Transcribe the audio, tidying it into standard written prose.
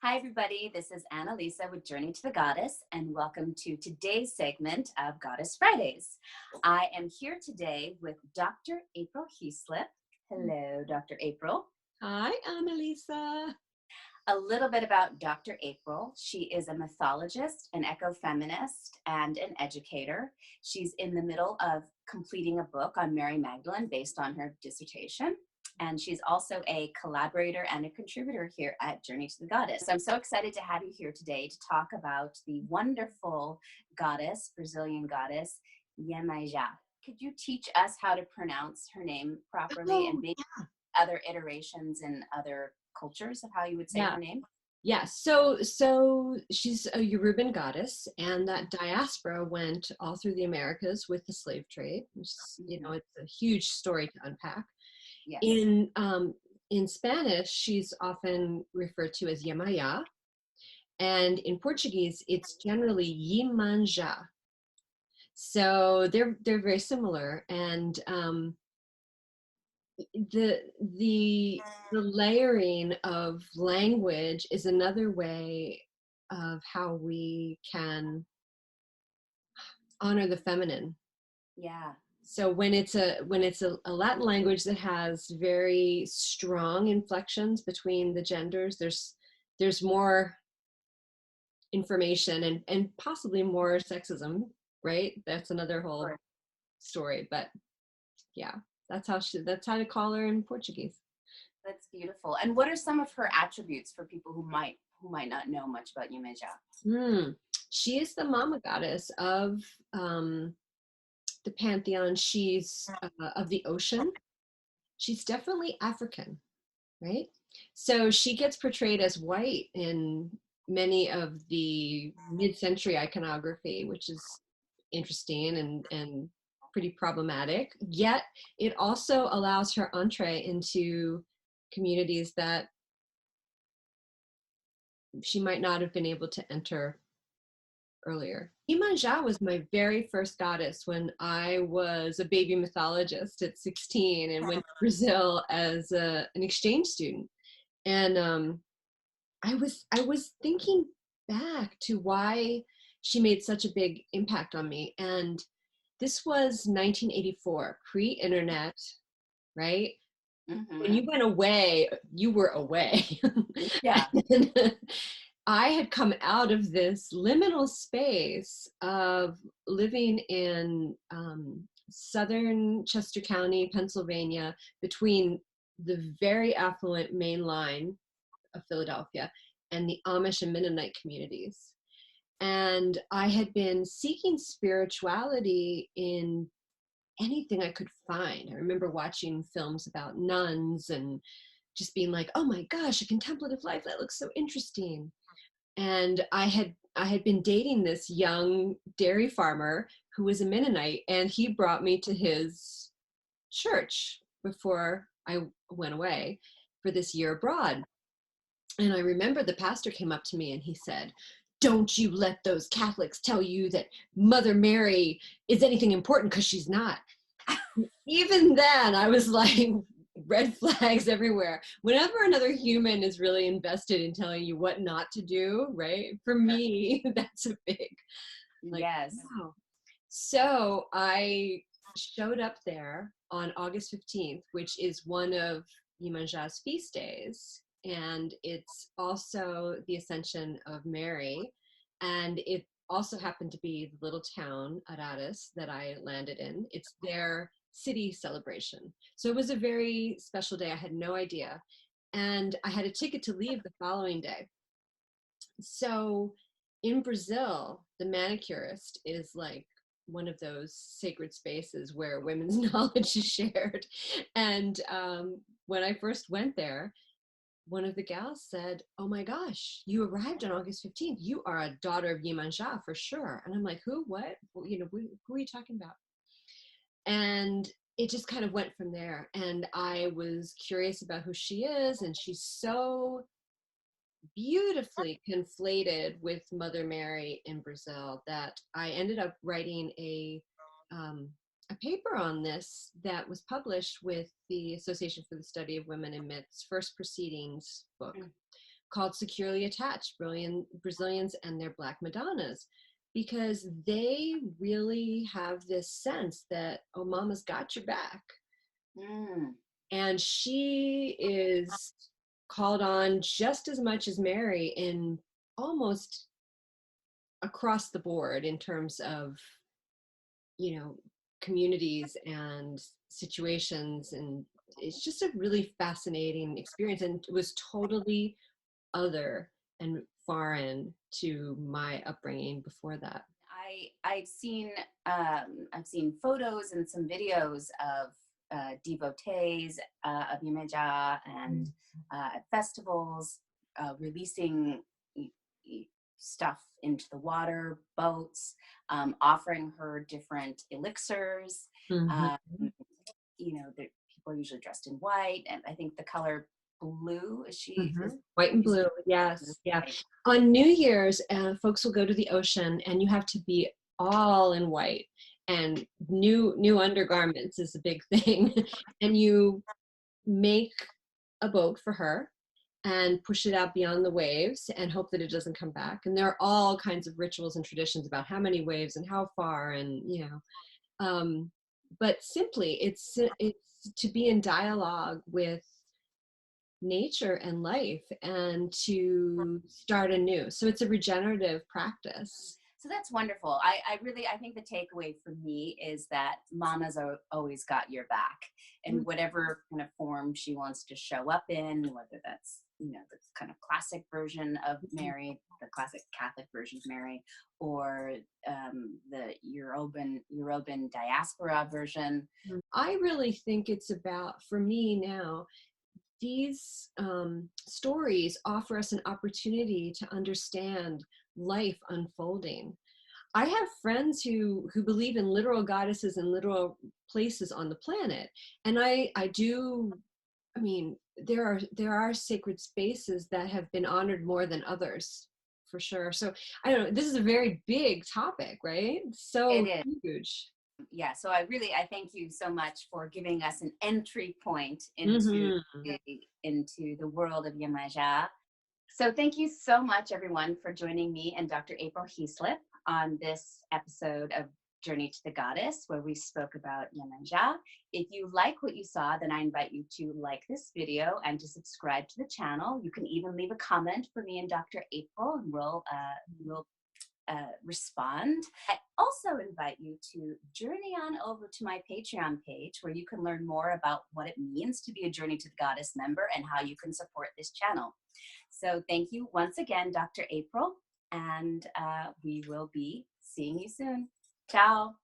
Hi, everybody. This is Annalisa with Journey to the Goddess, and welcome to today's segment of Goddess Fridays. I am here today with Dr. April Heaslip. Hello, Dr. April. Hi, Annalisa. A little bit about Dr. April. She is a mythologist, an ecofeminist, and an educator. She's in the middle of completing a book on Mary Magdalene based on her dissertation. And she's also a collaborator and a contributor here at Journey to the Goddess. So I'm so excited to have you here today to talk about the wonderful goddess, Brazilian goddess, Iemanjá. Could you teach us how to pronounce her name properly and maybe other iterations in other cultures of how you would say her name? Yeah, so she's a Yoruban goddess, and that diaspora went all through the Americas with the slave trade, which is, it's a huge story to unpack. Yes. In Spanish, she's often referred to as Iemanjá, and in Portuguese, it's generally Iemanjá. So they're very similar, and the layering of language is another way of how we can honor the feminine. Yeah. So when it's a Latin language that has very strong inflections between the genders, there's more information and possibly more sexism, right? That's another whole story, but yeah, that's how to call her in Portuguese. That's beautiful. And what are some of her attributes for people who might not know much about Iemanjá? She is the mama goddess of the pantheon. She's of the ocean. She's definitely African, right? So she gets portrayed as white in many of the mid-century iconography, which is interesting and pretty problematic. Yet it also allows her entree into communities that she might not have been able to enter earlier. Iemanja was my very first goddess when I was a baby mythologist at 16 and went to Brazil as an exchange student. And I was thinking back to why she made such a big impact on me. And this was 1984, pre-internet, right? Mm-hmm. When you went away, you were away. Yeah. I had come out of this liminal space of living in southern Chester County, Pennsylvania, between the very affluent main line of Philadelphia and the Amish and Mennonite communities. And I had been seeking spirituality in anything I could find. I remember watching films about nuns and just being like, oh my gosh, a contemplative life, that looks so interesting. And I had been dating this young dairy farmer who was a Mennonite, and he brought me to his church before I went away for this year abroad. And I remember the pastor came up to me and he said, don't you let those Catholics tell you that Mother Mary is anything important, because she's not. Even then, I was like, red flags everywhere. Whenever another human is really invested in telling you what not to do, right? For me, that's a big, yes. Wow. So I showed up there on August 15th, which is one of Iemanja's feast days. And it's also the Ascension of Mary. And it also happened to be the little town, Araras, that I landed in. It's their city celebration. So it was a very special day. I had no idea. And I had a ticket to leave the following day. So in Brazil, the manicurist is like one of those sacred spaces where women's knowledge is shared. And when I first went there, one of the gals said, oh my gosh, you arrived on August 15th. You are a daughter of Iemanjá for sure. And I'm like, who, what? Well, who are you talking about? And it just kind of went from there. And I was curious about who she is. And she's so beautifully conflated with Mother Mary in Brazil that I ended up writing a paper on this that was published with the Association for the Study of Women in Myths first proceedings book, called Securely Attached, Brazilians and their Black Madonnas, because they really have this sense that, oh, mama's got your back. Mm. And she is called on just as much as Mary in almost across the board in terms of, you know, communities and situations. And it's just a really fascinating experience, and it was totally other and foreign to my upbringing before that. I've seen photos and some videos of devotees of Iemanjá and at festivals releasing stuff into the water, boats, offering her different elixirs. Mhm. Um, people are usually dressed in white, and I think the color blue is she is White and blue, yes, yeah. On New Year's, folks will go to the ocean, and you have to be all in white, and new undergarments is a big thing. And you make a boat for her and push it out beyond the waves and hope that it doesn't come back. And there are all kinds of rituals and traditions about how many waves and how far, and but simply it's to be in dialogue with nature and life and to start anew. So it's a regenerative practice. So that's wonderful. I think the takeaway for me is that mama's always got your back in whatever kind of form she wants to show up in, whether that's, the kind of classic version of Mary, the classic Catholic version of Mary, or the Yoruban diaspora version. I really think it's about, for me now, these stories offer us an opportunity to understand life unfolding. I have friends who believe in literal goddesses and literal places on the planet, and I mean, there are sacred spaces that have been honored more than others, for sure. So I don't know. This is a very big topic, right? So It is. huge. Yeah, so I thank you so much for giving us an entry point Mhm. into the world of Iemanjá. So thank you so much, everyone, for joining me and Dr. April Heaslip on this episode of Journey to the Goddess, where we spoke about Iemanjá. If you like what you saw, then I invite you to like this video and to subscribe to the channel. You can even leave a comment for me and Dr. April, and we'll respond. I also invite you to journey on over to my Patreon page, where you can learn more about what it means to be a Journey to the Goddess member and how you can support this channel. So thank you once again, Dr. April, and we will be seeing you soon. Ciao.